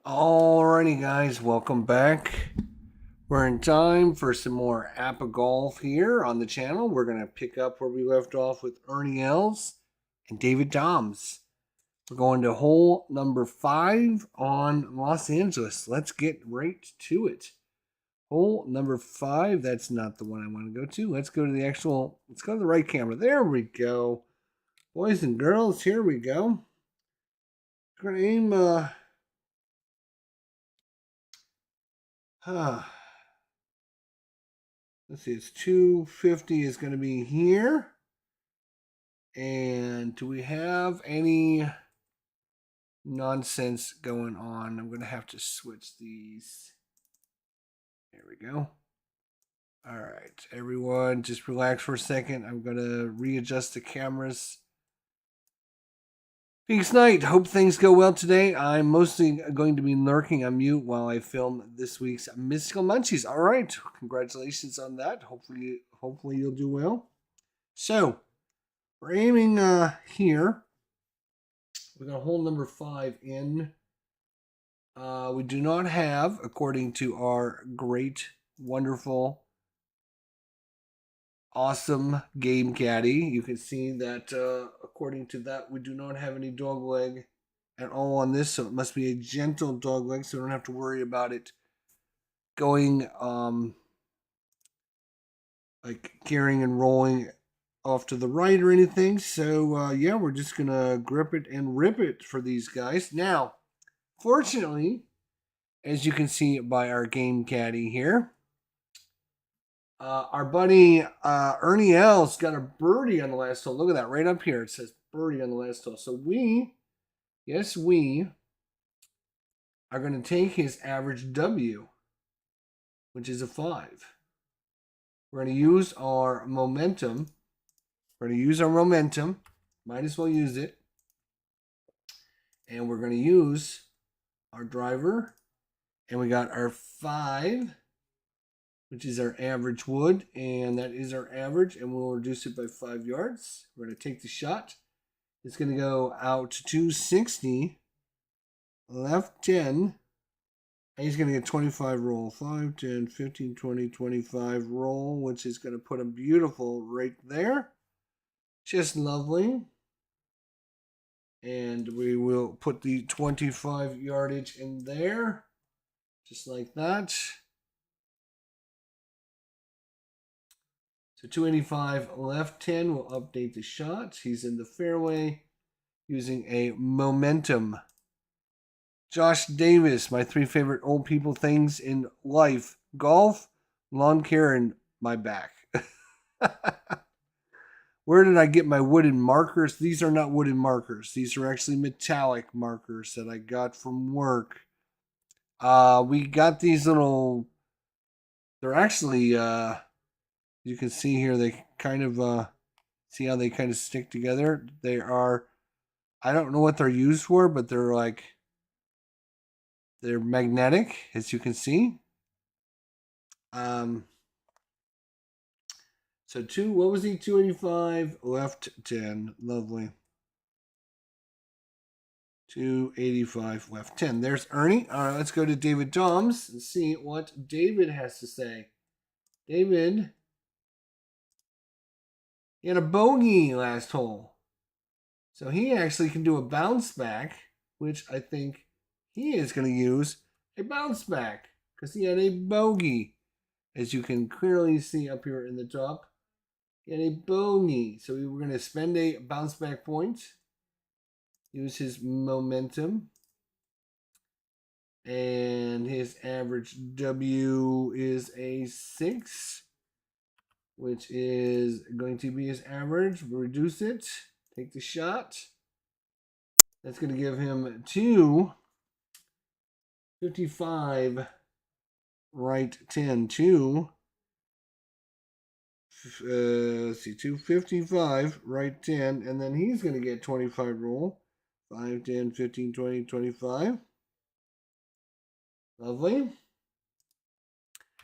Alrighty, guys, welcome back. We're in time for some more APBA golf here on the channel. We're going to pick up where we left off with Ernie Els and David Doms. We're going to hole number 5 on Los Angeles. Let's get right to it. Hole number 5, that's not the one I want to go to. Let's go to the right camera. There we go. Boys and girls, here we go. We're going to aim, let's see, it's 250 is going to be here. And do we have any nonsense going on? I'm going to have to switch these. There we go. All right, everyone, just relax for a second. I'm going to readjust the cameras. Peace Night. Hope things go well today. I'm mostly going to be lurking on mute while I film this week's Mystical Munchies. All right, congratulations on that. Hopefully you'll do well. So we're aiming here. We're going to hole number 5 in. We do not have, according to our great, wonderful, awesome game caddy, you can see that according to that, we do not have any dog leg at all on this, so it must be a gentle dog leg, so we don't have to worry about it going like carrying and rolling off to the right or anything. So yeah, we're just gonna grip it and rip it for these guys. Now, fortunately, as you can see by our game caddy here, our buddy Ernie Els got a birdie on the last hole. Look at that, right up here. It says birdie on the last hole. So we are going to take his average W, which is a 5. We're going to use our momentum. Might as well use it. And we're going to use our driver. And we got our 5, which is our average wood. And that is our average. And we'll reduce it by 5 yards. We're going to take the shot. It's going to go out to 260. Left 10. And he's going to get 25 roll. 5, 10, 15, 20, 25 roll, which is going to put him beautiful right there. Just lovely. And we will put the 25 yardage in there. Just like that. So 285 left 10 will update the shot. He's in the fairway using a momentum. Josh Davis, my 3 favorite old people things in life: golf, lawn care, and my back. Where did I get my wooden markers? These are not wooden markers. These are actually metallic markers that I got from work. We got these little, they're actually, you can see here, they kind of, see how they kind of stick together? They are, I don't know what they're used for, but they're magnetic, as you can see. So what was he? 285, left 10. Lovely. 285, left 10. There's Ernie. All right, let's go to David Doms and see what David has to say. David, he had a bogey last hole. So he actually can do a bounce back, which I think he is going to use a bounce back because he had a bogey. As you can clearly see up here in the top, he had a bogey. So we were going to spend a bounce back point, use his momentum, and his average W is a 6, which is going to be his average. Reduce it, take the shot. That's going to give him 255 right 10, 255 right 10, and then he's going to get 25 roll. 5, 10, 15, 20, 25. Lovely.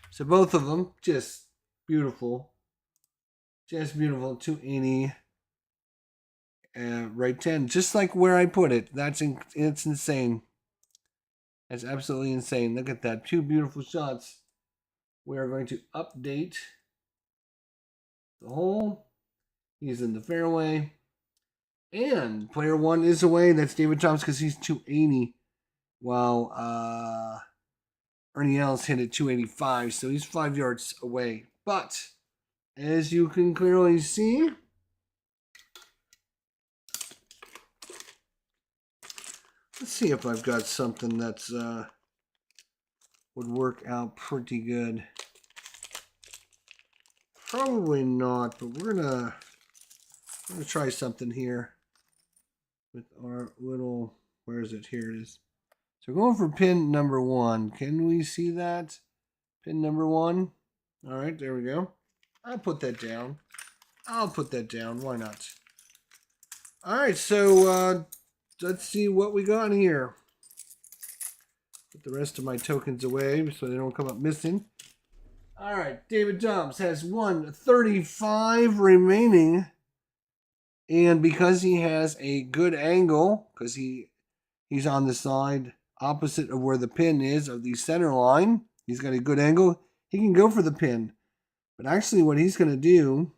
So both of them, just beautiful. Just beautiful. 280 right 10. Just like where I put it. It's insane. That's absolutely insane. Look at that. 2 beautiful shots. We are going to update the hole. He's in the fairway. And player 1 is away. That's David Thomas because he's 280. While Ernie Els hit at 285. So he's 5 yards away. But as you can clearly see, let's see if I've got something that's would work out pretty good. Probably not, but we're gonna try something here with our little, where is it? Here it is. So we're going for pin number 1. Can we see that? Pin number 1. All right, there we go. I'll put that down. Why not? All right, so let's see what we got here. Put the rest of my tokens away so they don't come up missing. All right, David Dobbs has 135 remaining. And because he has a good angle, because he's on the side opposite of where the pin is of the center line, he's got a good angle, he can go for the pin. But actually what he's going to do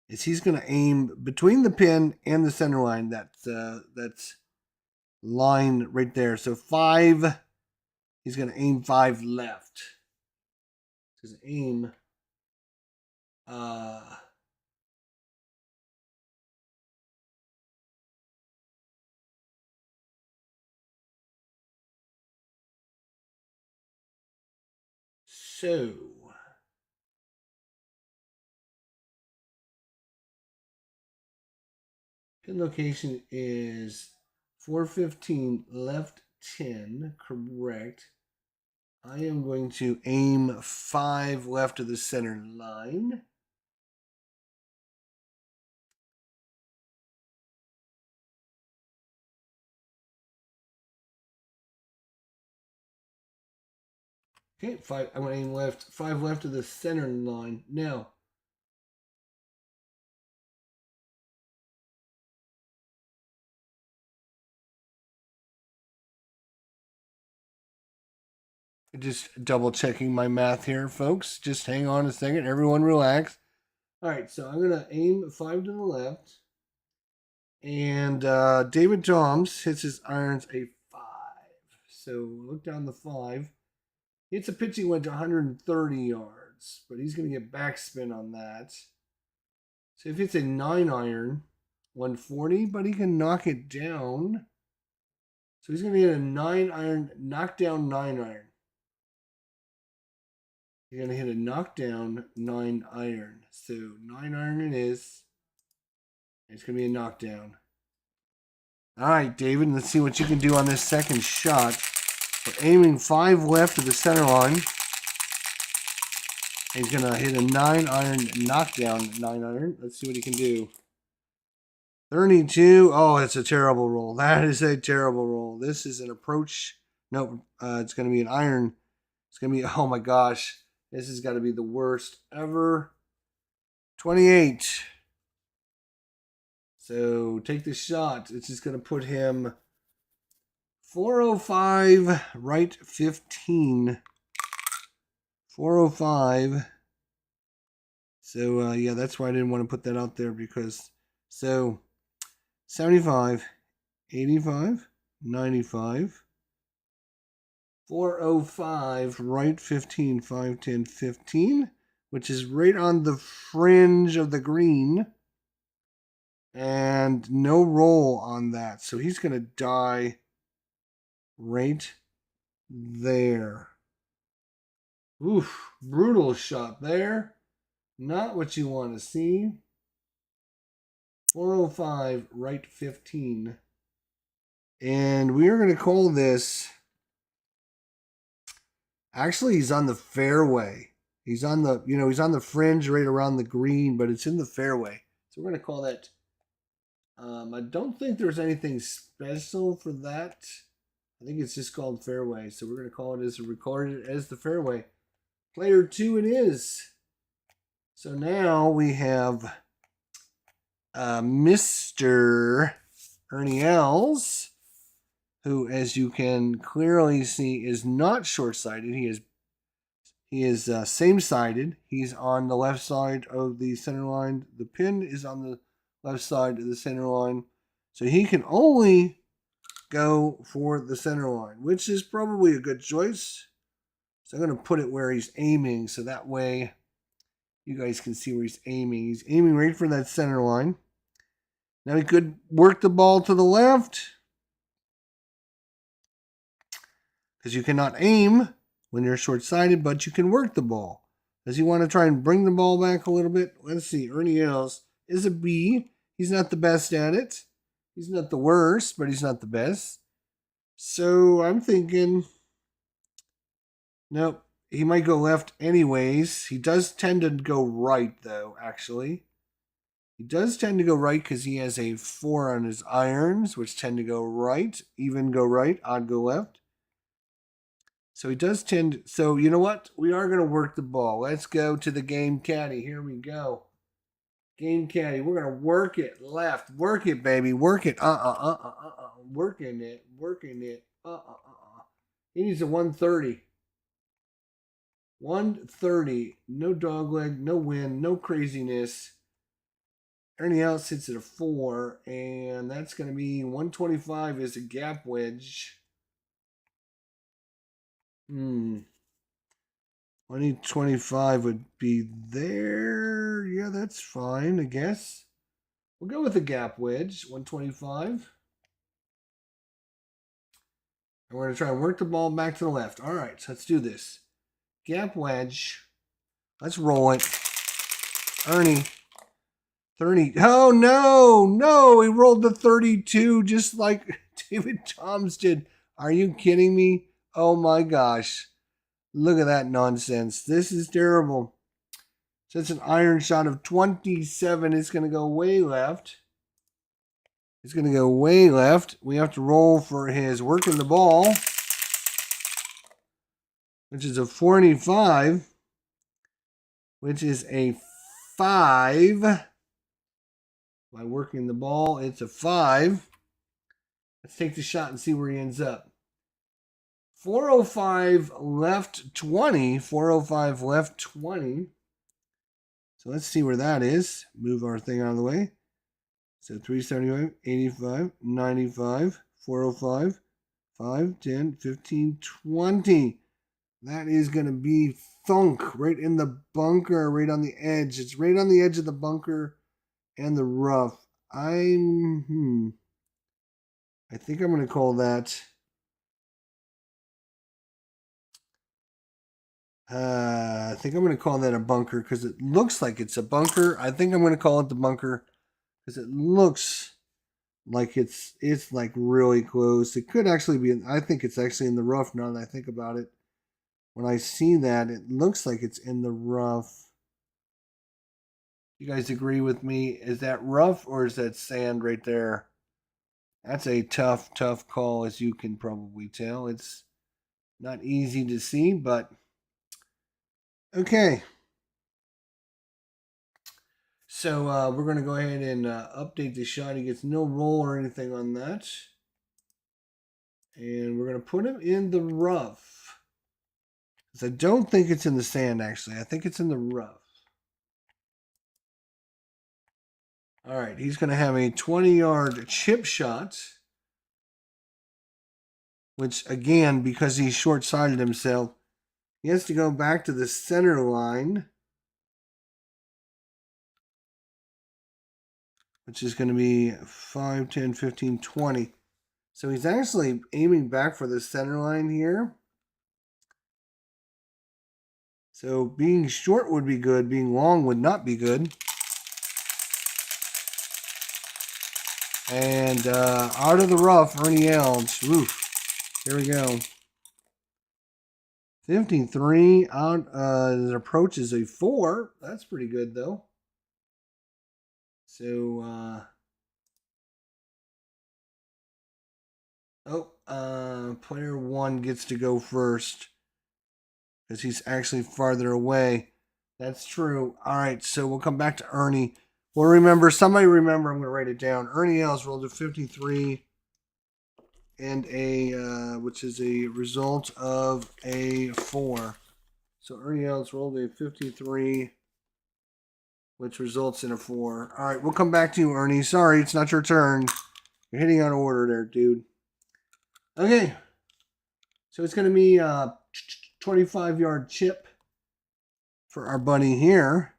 is he's going to aim between the pin and the center line. That's line right there. So 5, he's going to aim 5 left. He's going to aim so pin location is 415 left 10, correct. I am going to aim 5 left of the center line. Okay, 5. I'm going to aim left, 5 left of the center line. Now, just double checking my math here, folks. Just hang on a second. Everyone relax. All right, so I'm going to aim 5 to the left. And David Toms hits his irons a 5. So look down the 5. It's a pitch he went to 130 yards, but he's going to get backspin on that. So if it's a 9 iron, 140, but he can knock it down. So he's going to get a 9 iron, knockdown 9 iron. He's going to hit a knockdown 9 iron. So 9 iron it is. It's going to be a knockdown. All right, David, let's see what you can do on this second shot. We're aiming 5 left of the center line. He's going to hit a 9 iron, knockdown 9 iron. Let's see what he can do. 32. Oh, it's a terrible roll. That is a terrible roll. This is an approach. Nope, it's going to be an iron. It's going to be, oh my gosh. This has got to be the worst ever. 28. So take the shot. It's just going to put him 405, right 15. 405. So, yeah, that's why I didn't want to put that out there because, so 75, 85, 95, 405, right 15, 5, 10, 15, which is right on the fringe of the green. And no roll on that. So he's going to die right there. Oof, brutal shot there. Not what you want to see. 405, right 15. And we are going to call this, actually he's on the fairway. He's on the, he's on the fringe right around the green, but it's in the fairway. So we're going to call that, I don't think there's anything special for that. I think it's just called fairway. So we're going to call it as recorded as the fairway. Player 2 it is. So now we have Mr. Ernie Els who, as you can clearly see, is not short-sighted. He is same-sided. He's on the left side of the center line. The pin is on the left side of the center line. So he can only go for the center line, which is probably a good choice. So I'm going to put it where he's aiming, so that way you guys can see where he's aiming. He's aiming right for that center line. Now he could work the ball to the left, because you cannot aim when you're short-sighted, but you can work the ball. Does he want to try and bring the ball back a little bit? Let's see. Ernie Els is a B. He's not the best at it. He's not the worst, but he's not the best. So I'm thinking, nope, he might go left anyways. He does tend to go right, though, actually. He does tend to go right because he has a 4 on his irons, which tend to go right. Even go right, odd go left. So he does tend. So you know what? We are going to work the ball. Let's go to the game caddy. Here we go. Game caddy. We're going to work it left. Work it, baby. Work it. Working it. Working it. He needs a 130. 130. No dogleg. No win. No craziness. Ernie Els hits at a 4. And that's going to be 125 is a gap wedge. 125 would be there. Yeah, that's fine, I guess. We'll go with the gap wedge, 125. And we're going to try and work the ball back to the left. All right, so let's do this. Gap wedge. Let's roll it. Ernie. 30. Oh, no. He rolled the 32 just like David Toms did. Are you kidding me? Oh my gosh. Look at that nonsense. This is terrible. So it's an iron shot of 27. It's going to go way left. It's going to go way left. We have to roll for his working the ball, which is a 45, which is a 5. By working the ball, it's a 5. Let's take the shot and see where he ends up. 405 left 20. 405 left 20. So let's see where that is. Move our thing out of the way. So 375, 85, 95, 405, 5, 10, 15, 20. That is going to be thunk right in the bunker, right on the edge. It's right on the edge of the bunker and the rough. I think I'm going to call that. I think I'm going to call that a bunker because it looks like it's a bunker. I think I'm going to call it the bunker because it looks like it's like really close. It could actually be. I think it's actually in the rough now that I think about it. When I see that, it looks like it's in the rough. You guys agree with me? Is that rough or is that sand right there? That's a tough call, as you can probably tell. It's not easy to see, but okay. So we're going to go ahead and update the shot. He gets no roll or anything on that. And we're going to put him in the rough. Because I don't think it's in the sand, actually. I think it's in the rough. All right, he's going to have a 20-yard chip shot. Which, again, because he's short-sighted himself, he has to go back to the center line. Which is going to be 5, 10, 15, 20. So he's actually aiming back for the center line here. So being short would be good. Being long would not be good. And out of the rough, Ernie Els. Oof. Here we go. 53 out. His approach is a 4. That's pretty good, though. So, player 1 gets to go first because he's actually farther away. That's true. All right, so we'll come back to Ernie. Well, somebody remember, I'm going to write it down. Ernie Els rolled a 53 and a which is a result of a 4. So Ernie Els rolled a 53, which results in a 4. All right, we'll come back to you, Ernie. Sorry, it's not your turn. You're hitting out of order there, dude. Okay, so it's going to be a 25-yard chip for our buddy here.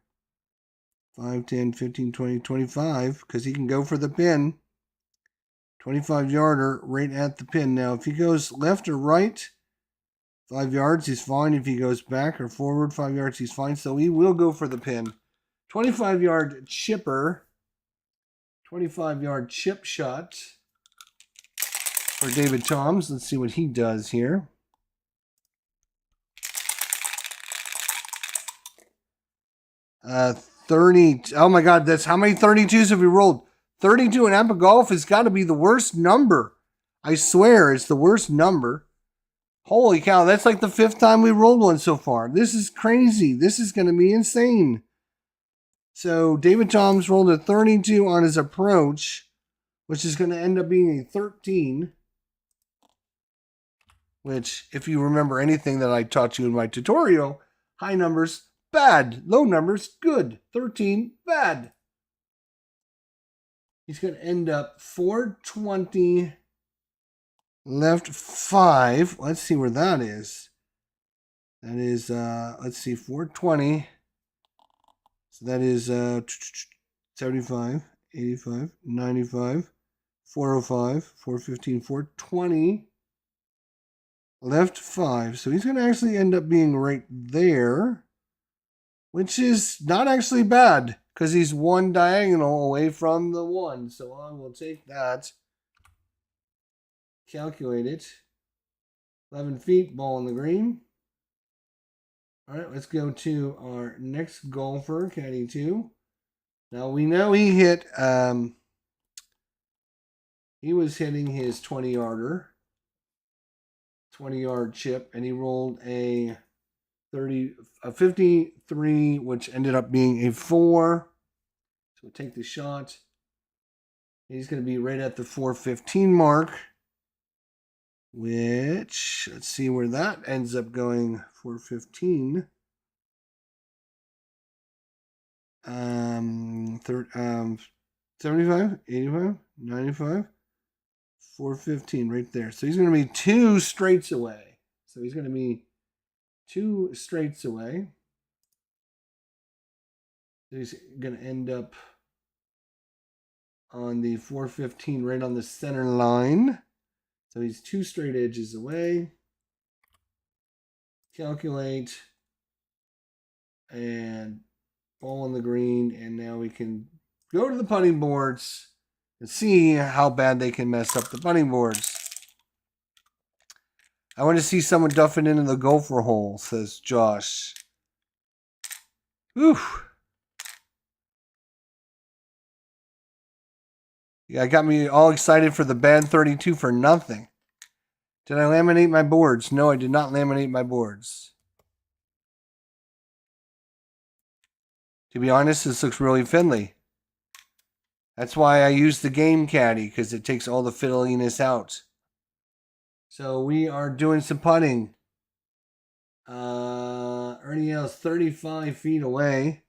5, 10, 15, 20, 25, because he can go for the pin. 25-yarder right at the pin. Now, if he goes left or right, 5 yards, he's fine. If he goes back or forward 5 yards, he's fine. So he will go for the pin. 25-yard chipper. 25-yard chip shot for David Toms. Let's see what he does here. 30. Oh my God, that's how many 32s have we rolled? 32 in APBA Golf has got to be the worst number. I swear, it's the worst number. Holy cow, that's like the 5th time we rolled one so far. This is crazy. This is going to be insane. So David Toms rolled a 32 on his approach, which is going to end up being a 13. Which, if you remember anything that I taught you in my tutorial, high numbers, bad. Low numbers, good. 13, bad. He's going to end up 420, left 5. Let's see where that is. That is, let's see, 420. So that is 75, 85, 95, 405, 415, 420, left 5. So he's going to actually end up being right there, which is not actually bad because he's one diagonal away from the 1. So I will take that, calculate it. 11 feet, ball in the green. All right, let's go to our next golfer, caddy 2. Now we know he hit, he was hitting his 20-yarder, 20-yard chip, and he rolled a 53, which ended up being a 4. So we'll take the shot. He's going to be right at the 415 mark, which, let's see where that ends up going. 415. 75, 85, 95, 415 right there. So he's going to be 2 straights away. So he's going to be 2 straights away. So he's going to end up on the 415 right on the center line. So he's 2 straight edges away. Calculate. And ball on the green. And now we can go to the putting boards and see how bad they can mess up the putting boards. I want to see someone duff it into the gopher hole, says Josh. Oof. Yeah, got me all excited for the bad 32 for nothing. Did I laminate my boards? No, I did not laminate my boards. To be honest, this looks really fiddly. That's why I use the game caddy, because it takes all the fiddliness out. So we are doing some putting. Ernie Els 35 feet away.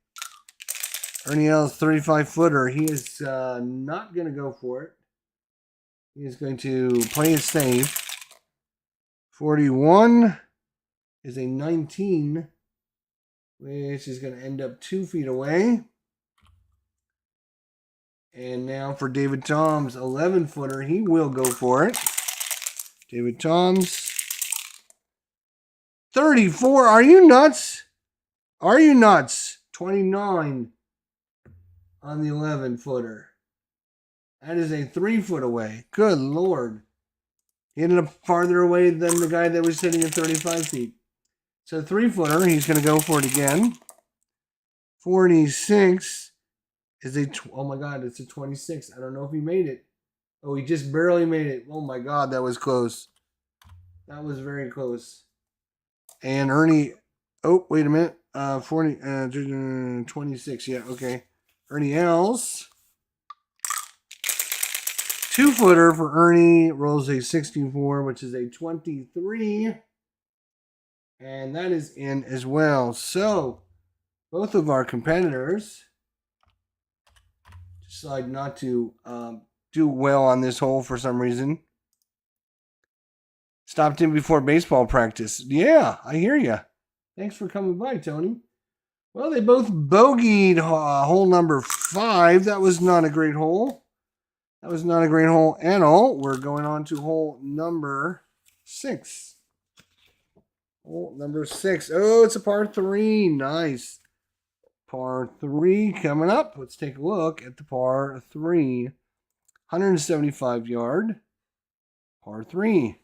Ernie Els 35-footer. He is not going to go for it. He is going to play it safe. 41 is a 19, which is going to end up 2 feet away. And now for David Toms, 11-footer. He will go for it. David Toms. 34. Are you nuts? Are you nuts? 29 on the 11-footer. That is a 3-foot away. Good Lord. He ended up farther away than the guy that was sitting at 35 feet. So 3-footer, he's going to go for it again. 46 is a, oh my God, it's a 26. I don't know if he made it. Oh, he just barely made it. Oh my God, that was close. That was very close. And Ernie, oh, wait a minute. 26, yeah, okay. Ernie Els. 2-footer for Ernie rolls a 64, which is a 23. And that is in as well. So, both of our competitors decide not to do well on this hole for some reason. Stopped in before baseball practice. Yeah, I hear you. Thanks for coming by, Tony. Well, they both bogeyed hole number 5. That was not a great hole. That was not a great hole at all. We're going on to hole number 6. Hole number 6. Oh, it's a par 3. Nice. Par 3 coming up. Let's take a look at the par 3. 175 yard. Par 3.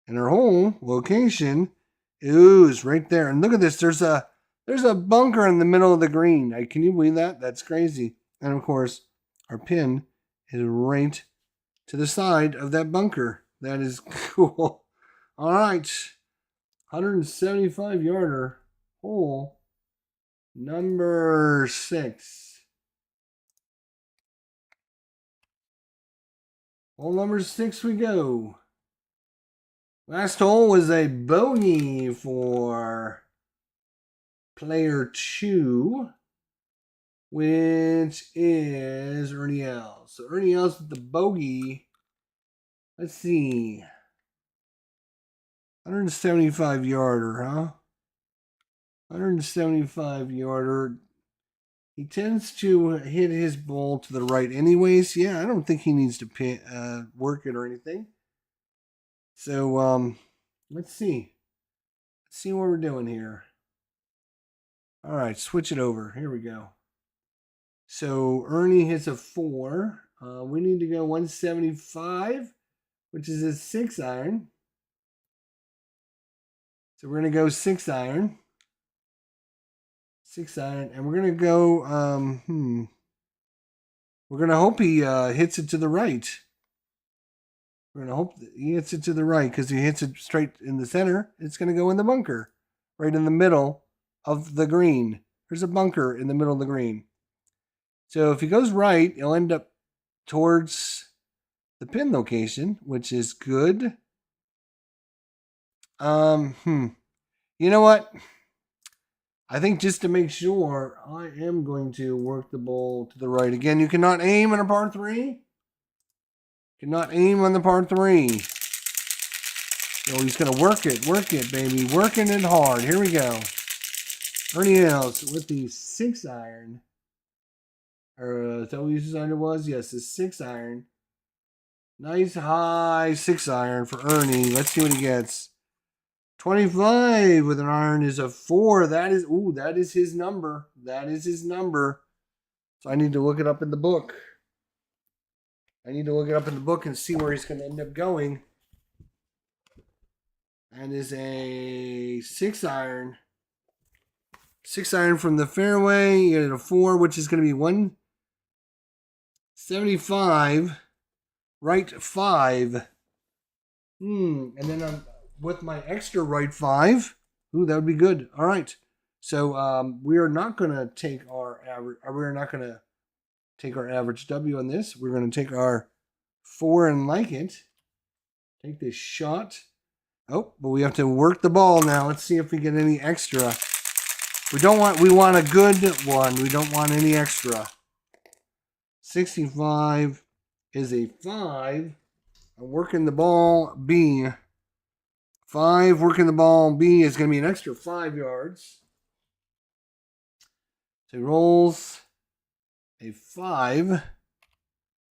And our hole location is right there. And look at this. There's a bunker in the middle of the green. Can you believe that? That's crazy. And of course, our pin is right to the side of that bunker. That is cool. All right. 175 yarder hole number 6. Hole number 6 we go. Last hole was a bogey for player 2, which is Ernie Els. So Ernie Els with the bogey. Let's see. 175 yarder, huh? 175 yarder. He tends to hit his ball to the right anyways. Yeah, I don't think he needs to work it or anything. So, let's see. Let's see what we're doing here. All right, switch it over. Here we go. So, Ernie hits a 4. We need to go 175, which is a 6 iron. So, we're going to go 6 iron. 6 iron. And we're going to go, we're going to hope he hits it to the right. We're going to hope that he hits it to the right, because he hits it straight in the center, it's going to go in the bunker. Right in the middle of the green. There's a bunker in the middle of the green. So if he goes right, he'll end up towards the pin location, which is good. You know what? I think just to make sure, I am going to work the ball to the right. Again, you cannot aim on a par 3. Cannot aim on the par 3. So he's going to work it, baby. Working it hard. Here we go. Ernie Els with the 6 iron. Or is that what his iron was? Yes, the 6 iron. Nice high 6 iron for Ernie. Let's see what he gets. 25 with an iron is a 4. That is his number. That is his number. So I need to look it up in the book. I need to look it up in the book and see where he's going to end up going. That is a 6 iron. 6 iron from the fairway. You get a 4, which is going to be 175. Right 5. And then I'm with my extra right 5. Ooh, that would be good. All right. So we are not going to take our average. We're not going to take our average W on this. We're going to take our 4 and like it. Take this shot. Oh, but we have to work the ball now. Let's see if we get any extra. We want a good one. We don't want any extra. 65 is a 5. I'm working the ball B. 5 working the ball B is going to be an extra 5 yards. So he rolls a 5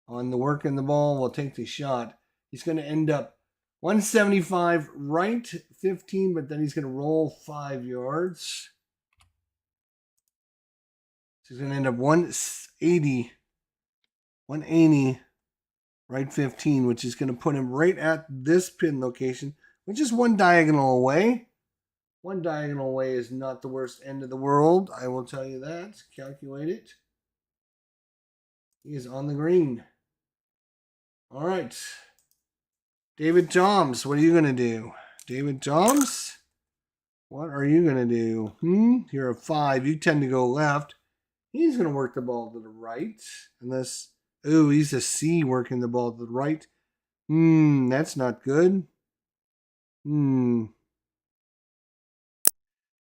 on the work in the ball. We'll take the shot. He's going to end up 175 right 15, but then he's going to roll 5 yards. So he's going to end up 180 right 15, which is going to put him right at this pin location, which is one diagonal away. One diagonal away is not the worst end of the world. I will tell you that. Calculate it. He is on the green. All right. David Toms, what are you going to do? David Toms, what are you going to do? You're a 5. You tend to go left. He's going to work the ball to the right, unless Ooh, he's a C working the ball to the right. That's not good. I am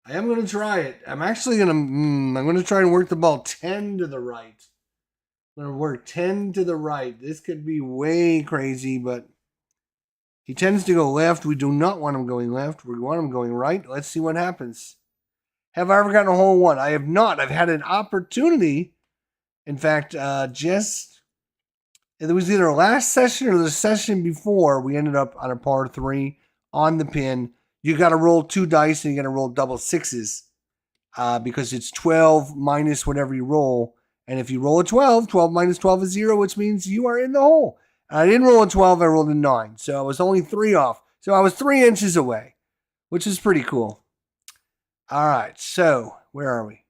going to try it. I'm actually going to, I'm going to try and work the ball 10 to the right. I'm going to work 10 to the right. This could be way crazy, but he tends to go left. We do not want him going left. We want him going right. Let's see what happens. Have I ever gotten a hole in one? I have not. I've had an opportunity. In fact, just it was either last session or the session before. We ended up on a par 3 on the pin. You got to roll 2 dice and you got to roll double sixes because it's 12 minus whatever you roll. And if you roll a 12, 12 minus 12 is 0, which means you are in the hole. I didn't roll a 12, I rolled a 9. So I was only 3 off. So I was 3 inches away, which is pretty cool. All right, so where are we?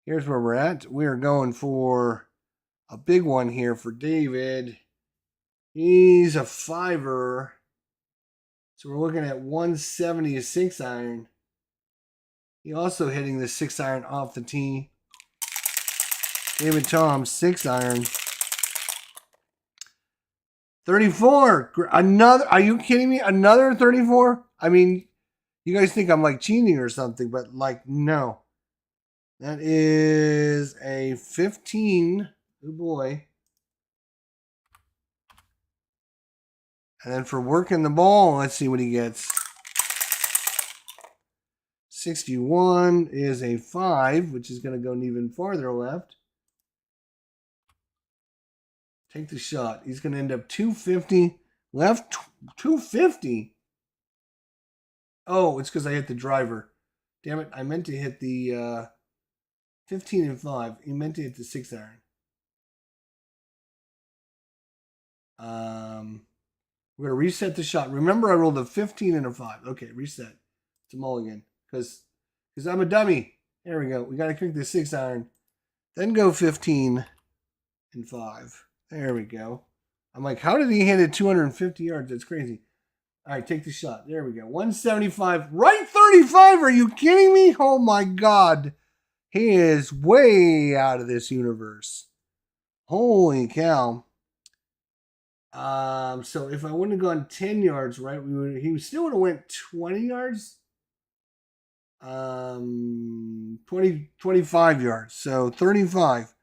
Here's where we're at. We are going for a big one here for David. He's a 5er. So we're looking at 170 a 6 iron. He also hitting the 6 iron off the tee. David Tom, 6 iron. 34. Another, are you kidding me? Another 34? I mean, you guys think I'm like cheating or something, but like, no. That is a 15. Oh boy. And then for working the ball, let's see what he gets. 61 is a 5, which is going to go even farther left. Take the shot. He's going to end up 250. Left 250. Oh, it's because I hit the driver. Damn it. I meant to hit the 15 and 5. He meant to hit the 6 iron. We're going to reset the shot. Remember, I rolled a 15 and a 5. Okay, reset. It's a mulligan. Because I'm a dummy. There we go. We got to kick the 6 iron. Then go 15 and 5. There we go. I'm like, how did he hit it 250 yards? That's crazy. All right, take the shot. There we go. 175. Right 35. Are you kidding me? Oh, my God. He is way out of this universe. Holy cow. So if I wouldn't have gone 10 yards, right, he still would have went 20 yards. 25 yards. So 35.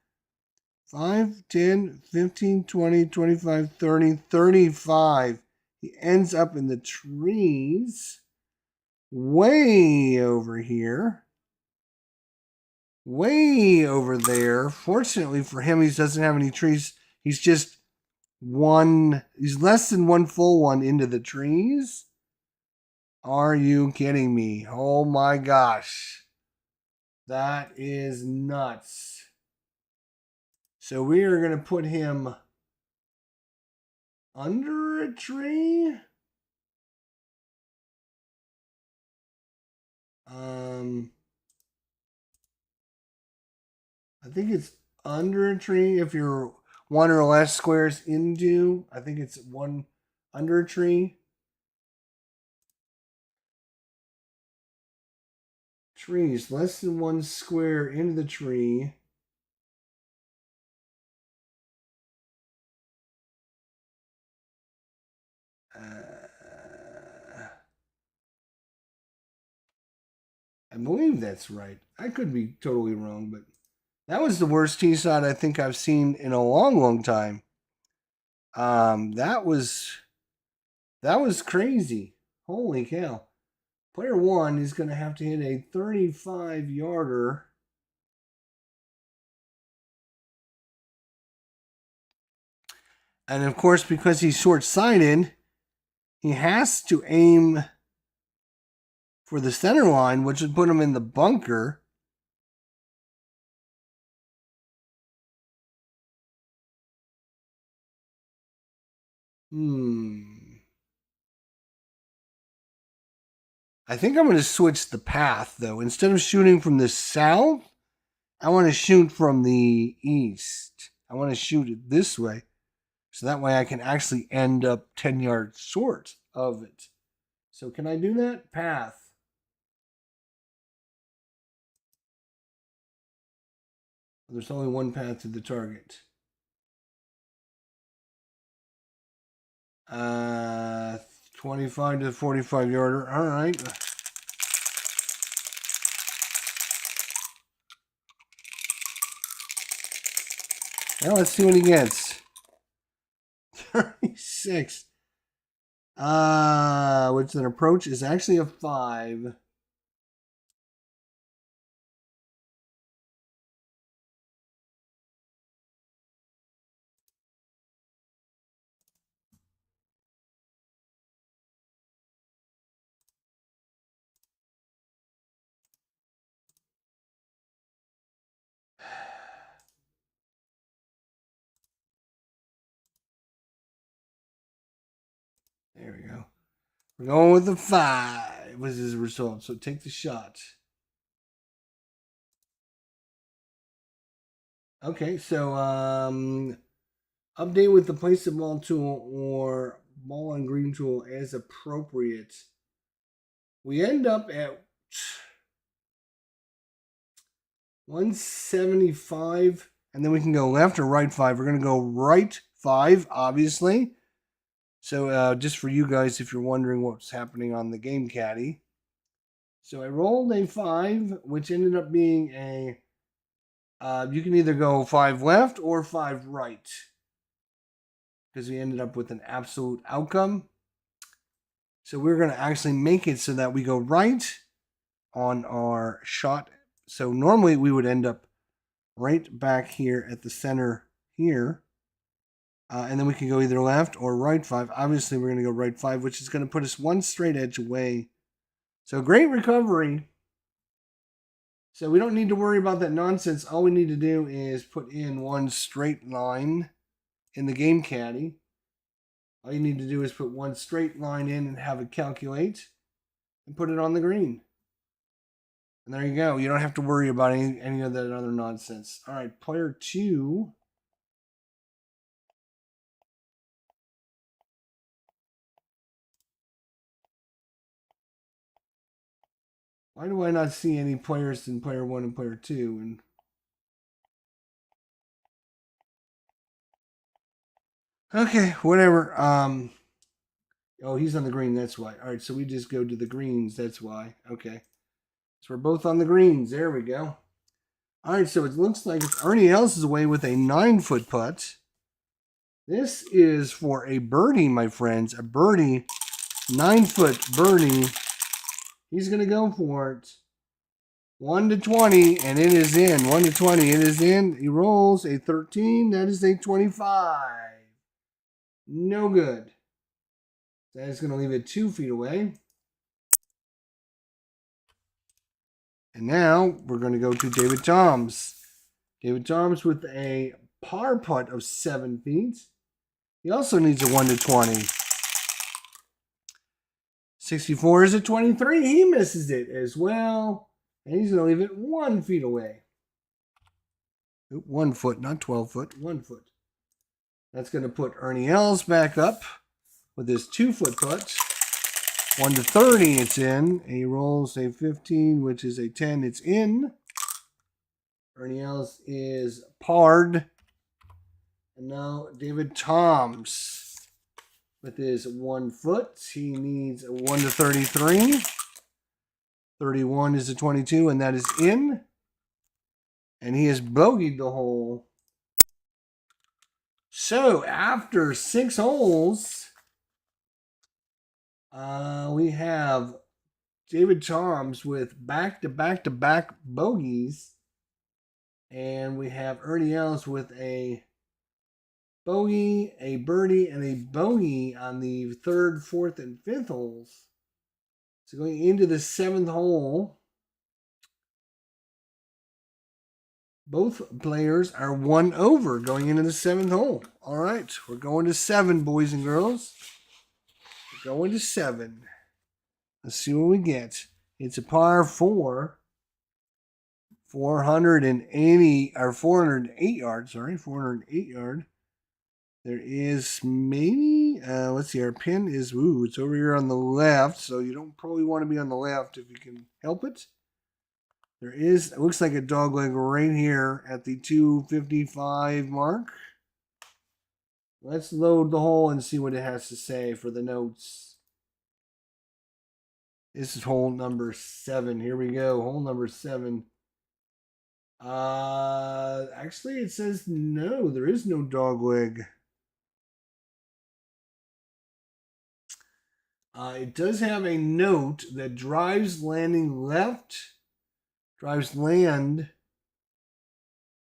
5, 10, 15, 20, 25, 30, 35. He ends up in the trees. Way over here. Way over there. Fortunately for him, he doesn't have any trees. He's just he's less than one full one into the trees. Are you kidding me? Oh my gosh. That is nuts. So we are going to put him under a tree. I think it's under a tree if you're 1 or less squares into. I think it's 1 under a tree. Trees less than 1 square into the tree. I believe that's right. I could be totally wrong, but that was the worst tee shot I think I've seen in a long, long time. That was crazy. Holy cow. Player 1 is going to have to hit a 35-yarder. And of course, because he's short-sighted, he has to aim for the center line, which would put him in the bunker. I think I'm going to switch the path, though. Instead of shooting from the south, I want to shoot from the east. I want to shoot it this way. So that way I can actually end up 10 yards short of it. So can I do that? Path. There's only one path to the target. 25 to the 45 yarder. All right. Now let's see what he gets. 36. Which an approach is actually a 5. There we go. We're going with the 5 was his result. So take the shot. Okay, so update with the place the ball tool or ball on green tool as appropriate. We end up at 175, and then we can go left or right 5. We're going to go right 5, obviously. So just for you guys, if you're wondering what's happening on the game caddy. So I rolled a 5, which ended up being a, you can either go 5 left or 5 right. Because we ended up with an absolute outcome. So we're going to actually make it so that we go right on our shot. So normally we would end up right back here at the center here. And then we can go either left or right 5. Obviously, we're going to go right 5, which is going to put us one straight edge away. So great recovery. So we don't need to worry about that nonsense. All we need to do is put in one straight line in the game caddy. All you need to do is put one straight line in and have it calculate and put it on the green. And there you go. You don't have to worry about any of that other nonsense. All right, player 2. Why do I not see any players in player 1 and player 2? And okay, whatever. Oh, he's on the green. That's why. All right, so we just go to the greens. That's why. Okay, so we're both on the greens. There we go. All right, so it looks like it's Ernie Els is away with a 9-foot putt. This is for a birdie, my friends. A birdie, 9-foot birdie. He's gonna go for it. 1 to 20, and it is in. 1 to 20, it is in. He rolls a 13. That is a 25. No good. That is going to leave it 2 feet away. And now we're going to go to David Toms. David Toms with a par putt of 7 feet. He also needs a 1 to 20. 64 is a 23. He misses it as well. And he's going to leave it 1 feet away. 1 foot, not 12 foot, 1 foot. That's going to put Ernie Els back up with his 2-foot putt. 1 to 30, it's in. He rolls a 15, which is a 10. It's in. Ernie Els is parred. And now David Toms with his 1 foot. He needs a 1 to 33. 31 is a 22, and that is in. And he has bogeyed the hole. So after 6 holes, we have David Toms with back-to-back-to-back bogeys. And we have Ernie Els with a bogey, a birdie, and a bogey on the 3rd, 4th, and 5th holes. So going into the 7th hole, both players are 1 over going into the 7th hole. All right, we're going to 7, boys and girls. We're going to 7. Let's see what we get. It's a par 4. 480 or 408 yards. Sorry, 408 yard. There is maybe, let's see, our pin is, it's over here on the left, so you don't probably want to be on the left if you can help it. There is, it looks like a dog leg right here at the 255 mark. Let's load the hole and see what it has to say for the notes. This is hole number 7. Here we go. Hole number 7. Actually, it says no. There is no dog leg. It does have a note that drives landing left. Drives land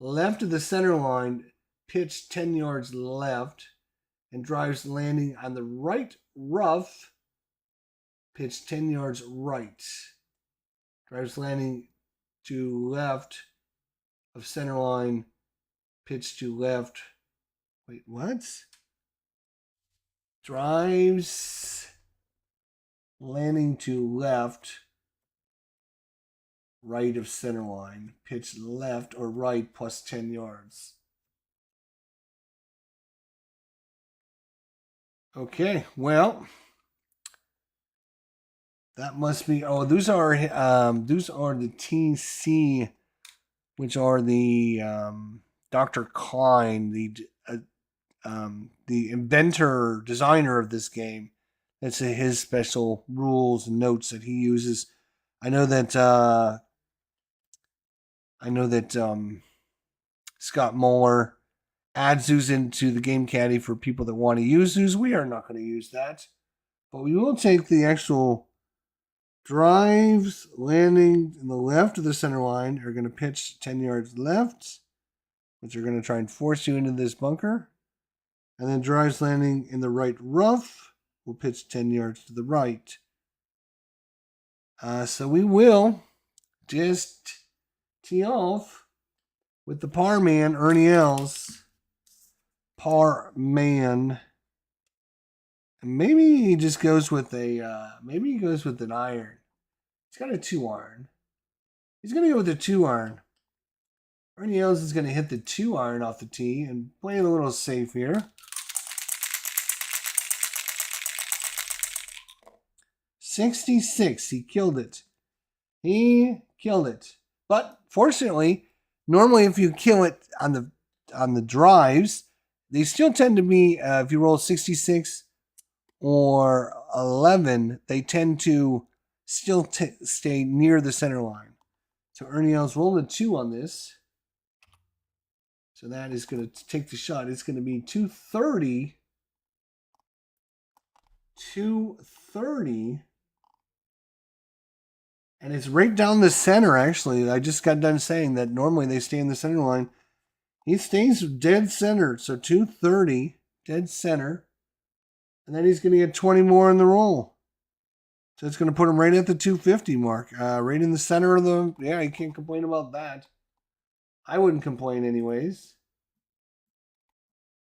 left of the center line, pitch 10 yards left, and drives landing on the right rough, pitch 10 yards right. Drives landing to left of center line, pitch to left. Wait, what? Drives landing to left, right of center line, pitch left or right plus 10 yards. Okay, well, that must be. Oh, those are the TC, which are the Dr. Klein, the inventor, designer of this game. That's his special rules and notes that he uses. I know that Scott Muller adds those into the game caddy for people that want to use those. We are not going to use that, but we will take the actual drives landing in the left of the center line. Are going to pitch 10 yards left, which are going to try and force you into this bunker, and then drives landing in the right rough will pitch 10 yards to the right. So we will just tee off with the par man, Ernie Els. Par man. And maybe he just goes with maybe he goes with an iron. He's got a 2-iron. He's going to go with a 2-iron. Ernie Els is going to hit the 2-iron off the tee and play it a little safe here. 66. He killed it. He killed it. But fortunately, normally if you kill it on the drives, they still tend to be, if you roll 66 or 11, they tend to still stay near the center line. So Ernie Els rolled a 2 on this. So that is going to take the shot. It's going to be 230. 230. And it's right down the center, actually. I just got done saying that normally they stay in the center line. He stays dead center, so 230, dead center. And then he's going to get 20 more in the roll. So it's going to put him right at the 250 mark. Right in the center of the... Yeah, you can't complain about that. I wouldn't complain anyways.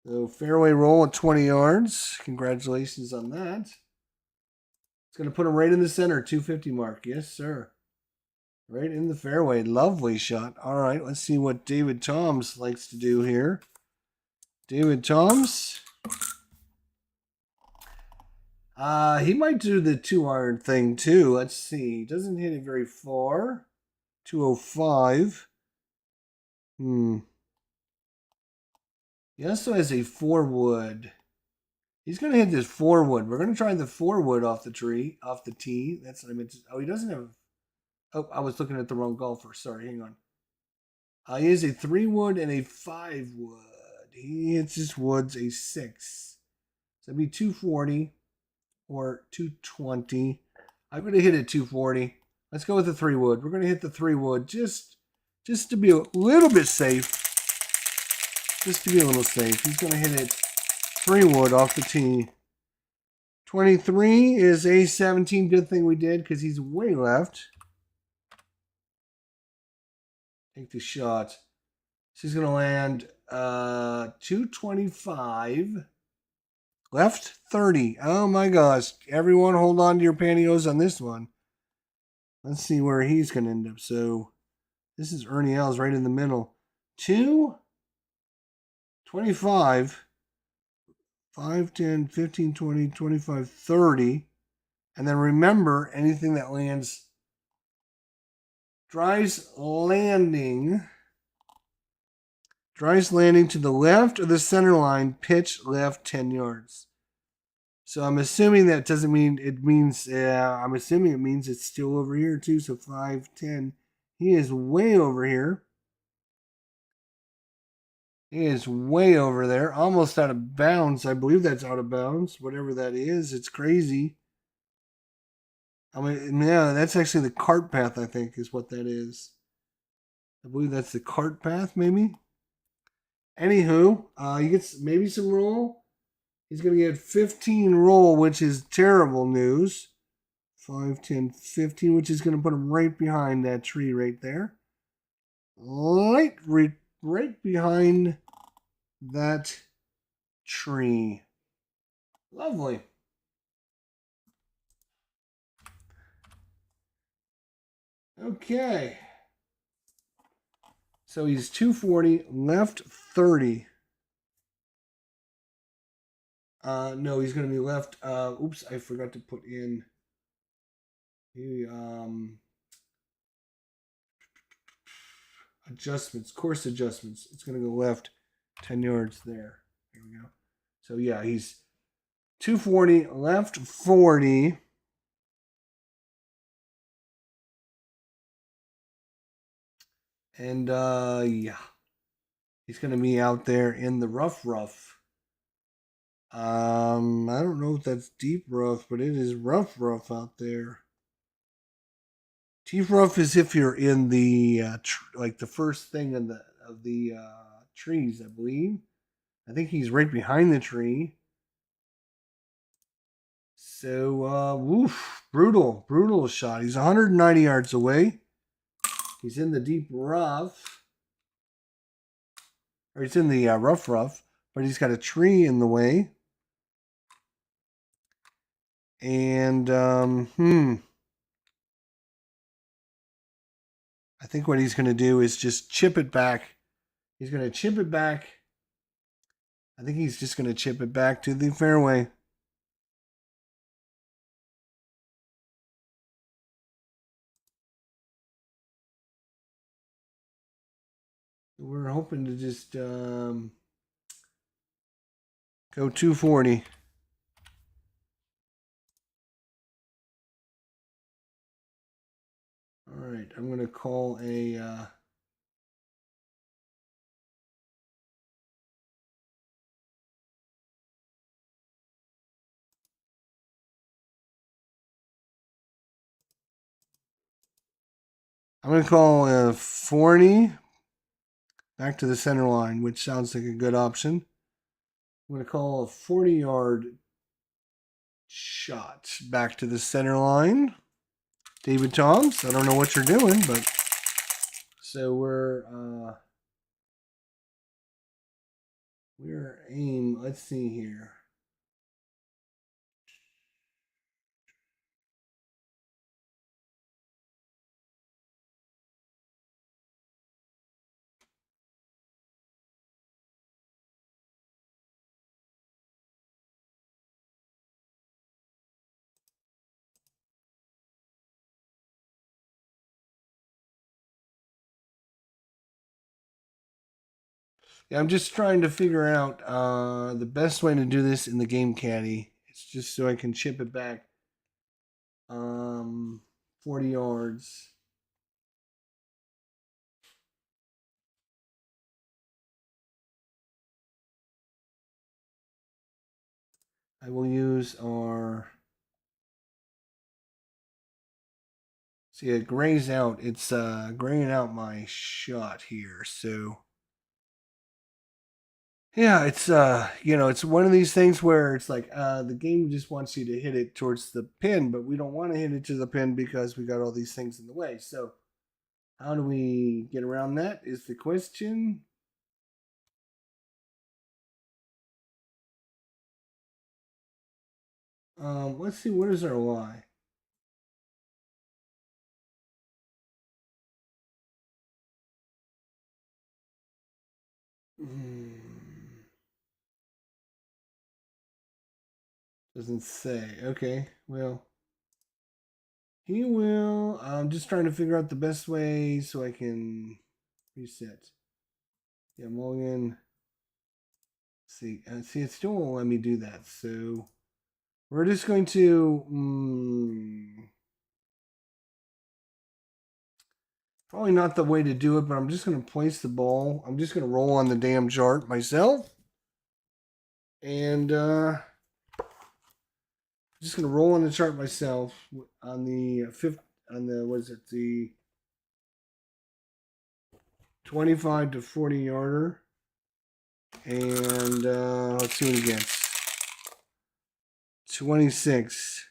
So fairway roll at 20 yards. Congratulations on that. It's going to put him right in the center, 250 mark. Yes, sir. Right in the fairway. Lovely shot. All right, let's see what David Toms likes to do here. David Toms. He might do the 2-iron thing too. Let's see. He doesn't hit it very far. 205. He also has a 4-wood. He's going to hit this 4-wood. We're going to try the 4-wood off the tee. That's what I meant to. Oh, he doesn't have. Oh, I was looking at the wrong golfer. Sorry, hang on. He has a 3-wood and a 5-wood. He hits his woods a 6. So that'd be 240 or 220. I'm going to hit it 240. Let's go with the 3-wood. We're going to hit the 3-wood just to be a little bit safe. Just to be a little safe. He's going to hit it 3-wood off the tee. 23 is a 17. Good thing we did because he's way left. Take the shot. She's going to land 225. Left 30. Oh my gosh. Everyone hold on to your pantyhose on this one. Let's see where he's going to end up. So this is Ernie Els right in the middle. 225. 5, 10, 15, 20, 25, 30. And then remember, anything that lands, drives landing Dry's landing to the left of the center line, pitch left 10 yards. So I'm assuming that doesn't mean it means, I'm assuming it means it's still over here too. So 5, 10. He is way over here. He is way over there, almost out of bounds. I believe that's out of bounds, whatever that is. It's crazy. I mean, yeah, that's actually the cart path, I think, is what that is. I believe that's the cart path, maybe. Anywho, he gets maybe some roll. He's going to get 15 roll, which is terrible news. 5, 10, 15, which is going to put him right behind that tree right there. Right behind that tree. Lovely. Okay. So he's 240, left 30. No, he's going to be left. Oops, I forgot to put in. Adjustments, course adjustments. It's going to go left 10 yards there. There we go. So yeah, he's 240, left 40. And yeah, he's going to be out there in the rough. I don't know if that's deep rough, but it is rough out there. Deep rough is if you're in the like the first thing of the trees, I believe. I think he's right behind the tree. So, woof, brutal shot. He's 190 yards away. He's in the deep rough, or he's in the rough, but he's got a tree in the way. And I think what he's going to do is just chip it back. He's going to chip it back. I think he's just going to chip it back to the fairway. We're hoping to just go 240. All right, I'm going to call a... I'm going to call a 40 back to the center line, which sounds like a good option. I'm going to call a 40-yard shot back to the center line. David Toms, I don't know what you're doing, but so we're aim. Let's see here. Yeah, I'm just trying to figure out the best way to do this in the game caddy. It's just so I can chip it back 40 yards. I will use our... See, it grays out. It's graying out my shot here, so... Yeah, it's it's one of these things where it's like the game just wants you to hit it towards the pin, but we don't want to hit it to the pin because we got all these things in the way. So, how do we get around that is the question. Let's see, what is our lie? Doesn't say. Okay, well, he will. I'm just trying to figure out the best way so I can reset. Yeah, mulligan. See, it still won't let me do that. So we're just going to probably not the way to do it, but I'm just going to place the ball. I'm just going to roll on the damn chart myself, and just going to roll on the chart myself on the fifth, on the the 25 to 40 yarder, and let's see what it gets. 26,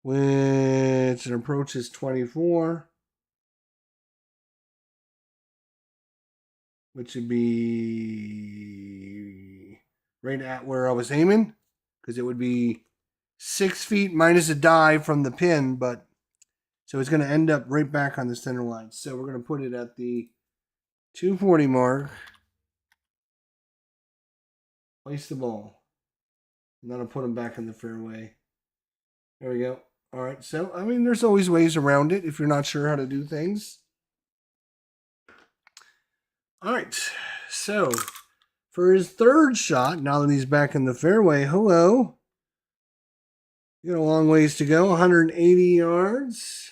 which an approach is 24, which would be right at where I was aiming, because it would be 6 feet minus a dive from the pin, but so it's going to end up right back on the center line. So we're going to put it at the 240 mark, place the ball, and then I'll put them back in the fairway. There we go. All right, so I mean, there's always ways around it if you're not sure how to do things. All right, so for his third shot, now that he's back in the fairway, hello. You got a long ways to go, 180 yards.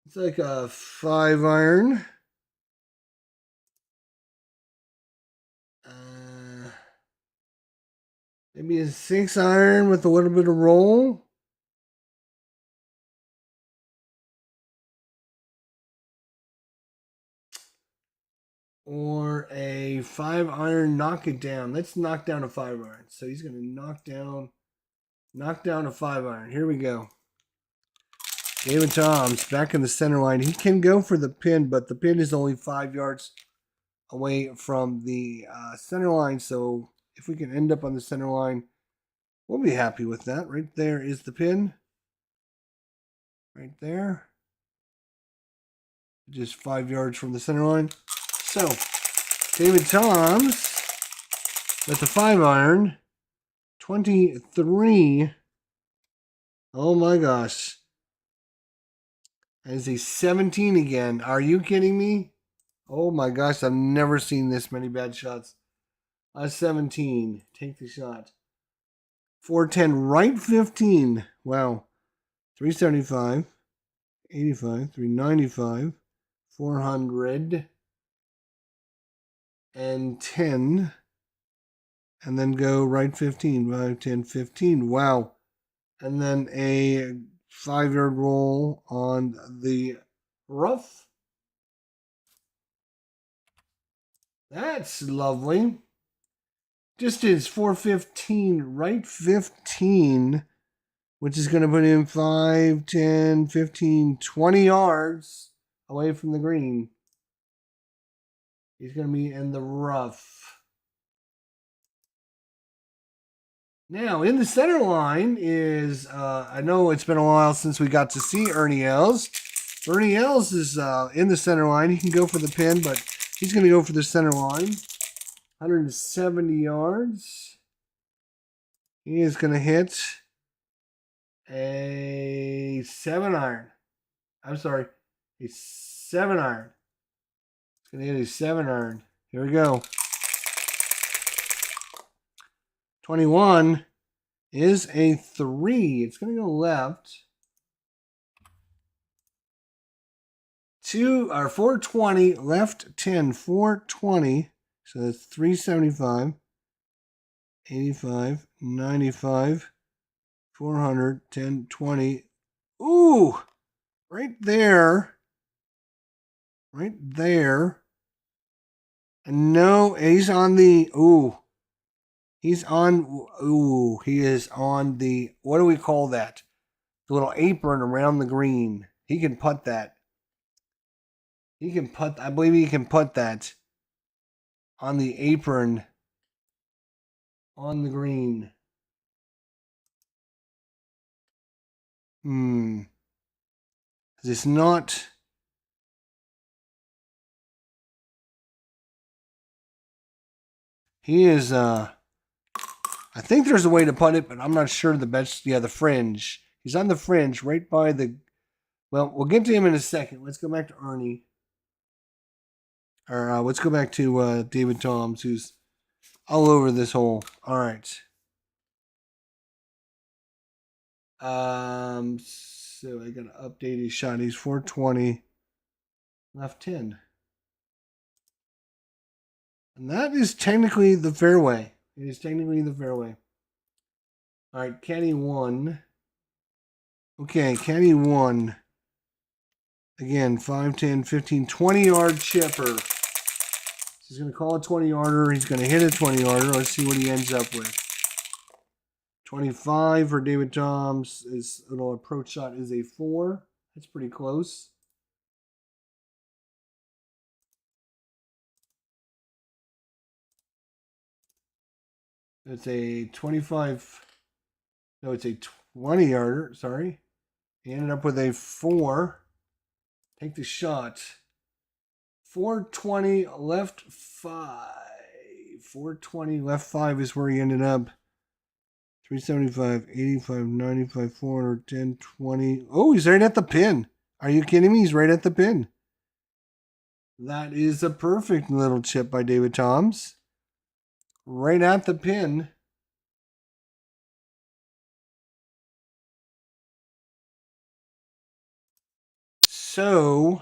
It's like a 5-iron. Maybe a 6-iron with a little bit of roll. Or a 5-iron, knock it down. Let's knock down a 5-iron. So he's going to knock down a 5-iron. Here we go. David Toms back in the center line. He can go for the pin, but the pin is only 5 yards away from the center line. So if we can end up on the center line, we'll be happy with that. Right there is the pin. Right there. Just 5 yards from the center line. So, David Toms with the 5-iron. 23. Oh my gosh. That is a 17 again. Are you kidding me? Oh my gosh, I've never seen this many bad shots. A 17. Take the shot. 410, right 15. Wow. 375, 85, 395, 400, and 10. And then go right 15. 5, 10, 15. Wow. And then a 5-yard roll on the rough. That's lovely. Distance 415, right 15, which is going to put him 5, 10, 15, 20 yards away from the green. He's going to be in the rough. Now, in the center line is, I know it's been a while since we got to see Ernie Els. Ernie Els is in the center line. He can go for the pin, but he's going to go for the center line. 170 yards. He is going to hit a 7-iron. I'm sorry, a 7-iron. He's going to hit a 7-iron. Here we go. 21 is a 3. It's going to go left. 420, left 10, 420. So that's 375, 85, 95, 400, 10, 20. Ooh, right there. Right there. And no, he's on the, he is on the, what do we call that? The little apron around the green. He can putt that. I believe he can putt that on the apron on the green. It's not. He is, I think there's a way to putt it, but I'm not sure the best. Yeah, the fringe. He's on the fringe right by the, well, we'll get to him in a second. Let's go back to Ernie. Or let's go back to David Toms, who's all over this hole. All right. So I got to update his shot. He's 420, left 10. And that is technically the fairway. It is technically the fairway. All right, caddy 1. Okay, caddy 1. Again, 5, 10, 15, 20-yard chipper. He's going to call a 20-yarder. He's going to hit a 20-yarder. Let's see what he ends up with. 25 for David Toms. His little approach shot is a 4. That's pretty close. It's a 25. No, it's a 20-yarder. Sorry. He ended up with a 4. Take the shot. 420, left 5. 420, left 5 is where he ended up. 375, 85, 95, 400, 10, 20. Oh, he's right at the pin. Are you kidding me? He's right at the pin. That is a perfect little chip by David Toms. Right at the pin. So,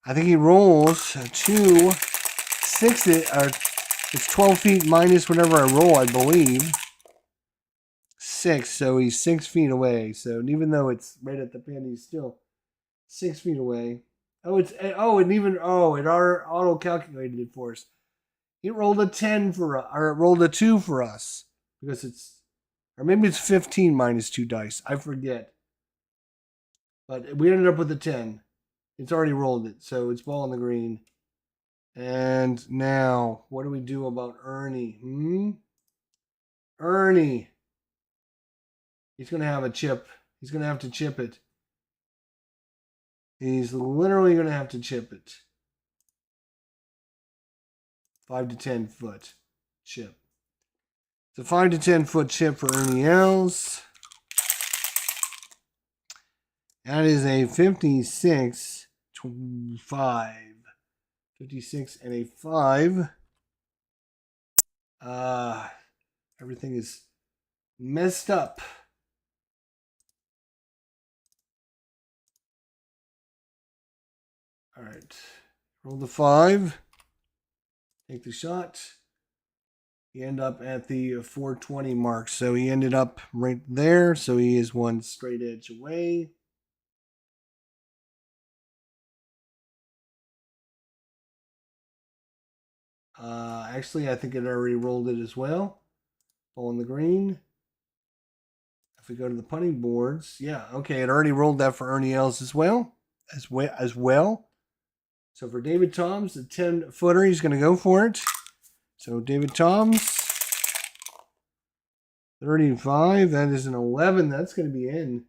I think he rolls 2, 6, or it's 12 feet minus whatever I roll, I believe. 6, so he's 6 feet away. So even though it's right at the pin, he's still 6 feet away. It auto calculated it for us. It rolled a 10 or it rolled a 2 for us because or maybe it's 15 minus 2 dice. I forget. But we ended up with a 10. It's already rolled it, so it's ball on the green. And now, what do we do about Ernie? Ernie. He's going to have a chip. He's going to have to chip it. He's literally going to have to chip it. 5 to 10 foot chip. It's a 5 to 10 foot chip for Ernie Els. That is a 56, 5. 56 and a 5. Everything is messed up. All right. Roll the 5. Take the shot. You end up at the 420 mark. So he ended up right there. So he is one straight edge away. Actually, I think it already rolled it as well. Ball in the green. If we go to the putting boards, yeah, okay, it already rolled that for Ernie Els as well. So for David Toms, the 10-footer, he's going to go for it. So David Toms, 35. That is an 11. That's going to be in.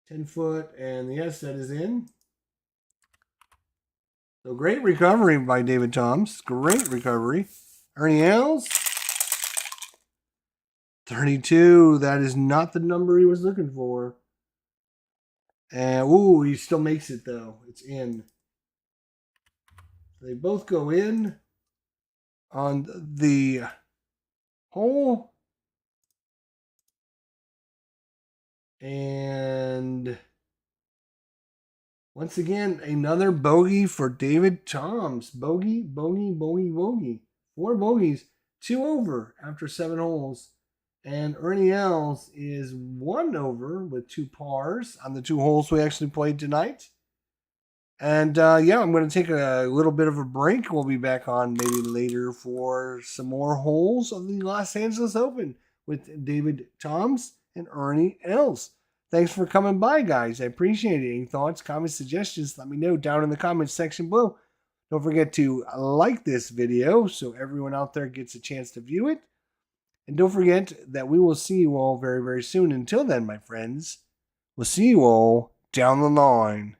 10 foot, and yes, that is in. So great recovery by David Toms. Great recovery. Ernie Els, 32. That is not the number he was looking for. And, ooh, he still makes it, though. It's in. They both go in on the hole. And once again, another bogey for David Toms. Bogey, bogey, bogey, bogey. 4 bogeys, 2 over after 7 holes. And Ernie Els is 1 over with 2 pars on the 2 holes we actually played tonight. And yeah, I'm going to take a little bit of a break. We'll be back on maybe later for some more holes of the Los Angeles Open with David Toms and Ernie Els. Thanks for coming by, guys. I appreciate it. Any thoughts, comments, suggestions, let me know down in the comments section below. Don't forget to like this video so everyone out there gets a chance to view it. And don't forget that we will see you all very, very soon. Until then, my friends, we'll see you all down the line.